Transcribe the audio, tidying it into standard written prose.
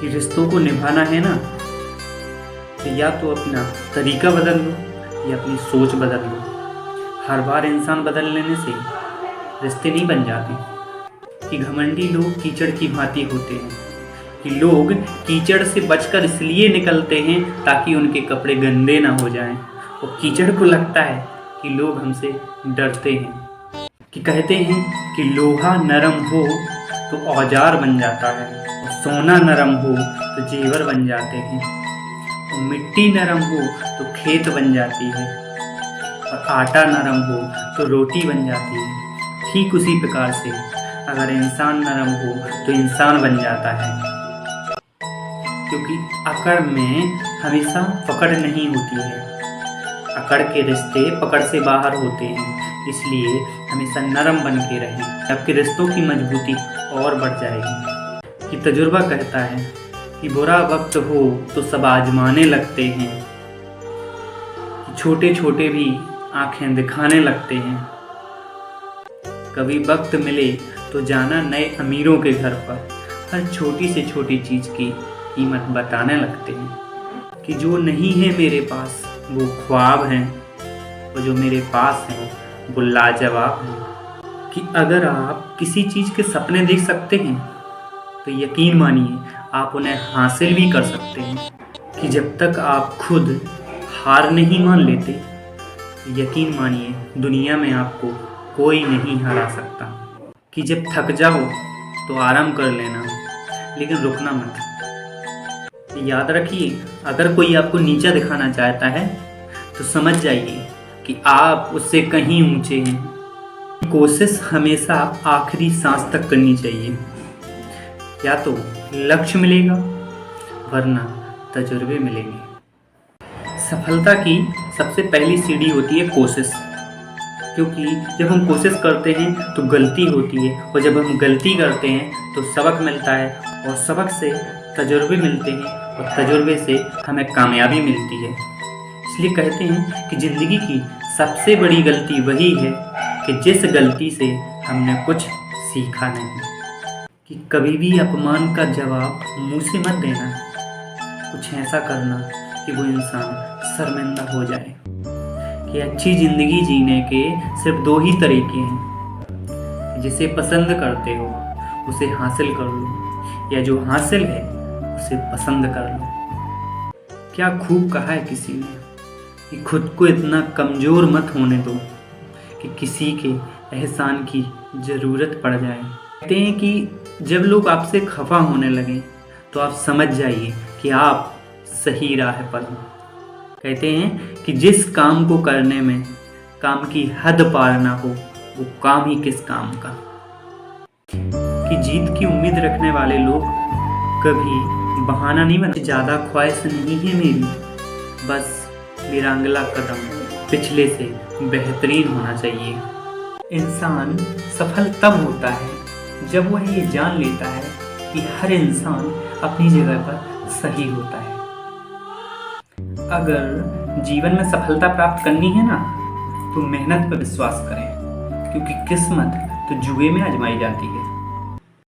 कि रिश्तों को निभाना है ना, तो या तो अपना तरीका बदल लो या अपनी सोच बदल लो। हर बार इंसान बदल लेने से रिश्ते नहीं बन जाते। कि घमंडी लोग कीचड़ की भांति होते हैं, कि लोग कीचड़ से बचकर इसलिए निकलते हैं ताकि उनके कपड़े गंदे ना हो जाएं। और कीचड़ को लगता है कि लोग हमसे डरते हैं। कि कहते हैं कि लोहा नरम हो तो औजार बन जाता है, और सोना नरम हो तो जेवर बन जाते हैं, और मिट्टी नरम हो तो खेत बन जाती है, और आटा नरम हो तो रोटी बन जाती है। ठीक उसी प्रकार से अगर इंसान नरम हो तो इंसान बन जाता है। क्योंकि अकड़ में हमेशा पकड़ नहीं होती है, अकड़ के रिश्ते पकड़ से बाहर होते हैं। इसलिए हमेशा नरम बन के रहें, आपके रिश्तों की मजबूती और बढ़ जाएगी। कि तजुर्बा कहता है कि बुरा वक्त हो तो सब आजमाने लगते हैं, कि छोटे छोटे भी आंखें दिखाने लगते हैं। कभी वक्त मिले तो जाना नए अमीरों के घर पर, हर छोटी से छोटी चीज़ की कीमत बताने लगते हैं। कि जो नहीं है मेरे पास वो ख्वाब हैं, और जो मेरे पास हैं वो लाजवाब हैं। कि अगर आप किसी चीज़ के सपने देख सकते हैं तो यकीन मानिए आप उन्हें हासिल भी कर सकते हैं। कि जब तक आप खुद हार नहीं मान लेते, यकीन मानिए दुनिया में आपको कोई नहीं हरा सकता। कि जब थक जाओ तो आराम कर लेना, लेकिन रुकना मत। याद रखिए, अगर कोई आपको नीचा दिखाना चाहता है तो समझ जाइए कि आप उससे कहीं ऊंचे हैं। कोशिश हमेशा आखिरी सांस तक करनी चाहिए। या तो लक्ष्य मिलेगा वरना तजुर्बे मिलेंगे। सफलता की सबसे पहली सीढ़ी होती है कोशिश। क्योंकि जब हम कोशिश करते हैं तो गलती होती है, और जब हम गलती करते हैं तो सबक मिलता है, और सबक से तजुर्बे मिलते हैं, और तजुर्बे से हमें कामयाबी मिलती है। इसलिए कहते हैं कि ज़िंदगी की सबसे बड़ी गलती वही है कि जिस गलती से हमने कुछ सीखा नहीं। कि कभी भी अपमान का जवाब मुंह से मत देना, कुछ ऐसा करना कि वो इंसान शर्मिंदा हो जाए। कि अच्छी ज़िंदगी जीने के सिर्फ दो ही तरीके हैं, जिसे पसंद करते हो उसे हासिल कर लो, या जो हासिल है उसे पसंद कर लो। क्या खूब कहा है किसी ने कि खुद को इतना कमज़ोर मत होने दो कि किसी के एहसान की ज़रूरत पड़ जाए। कहते हैं कि जब लोग आपसे खफा होने लगें तो आप समझ जाइए कि आप सही राह पर हो। कहते हैं कि जिस काम को करने में काम की हद पार ना हो वो काम ही किस काम का। कि जीत की उम्मीद रखने वाले लोग कभी बहाना नहीं बनते। ज़्यादा ख्वाहिश नहीं है मेरी, बस मेरा अगला कदम पिछले से बेहतरीन होना चाहिए। इंसान सफल तब होता है जब वह ये जान लेता है कि हर इंसान अपनी जगह पर सही होता है। अगर जीवन में सफलता प्राप्त करनी है ना, तो मेहनत पर विश्वास करें, क्योंकि किस्मत तो जुए में आजमाई जाती है।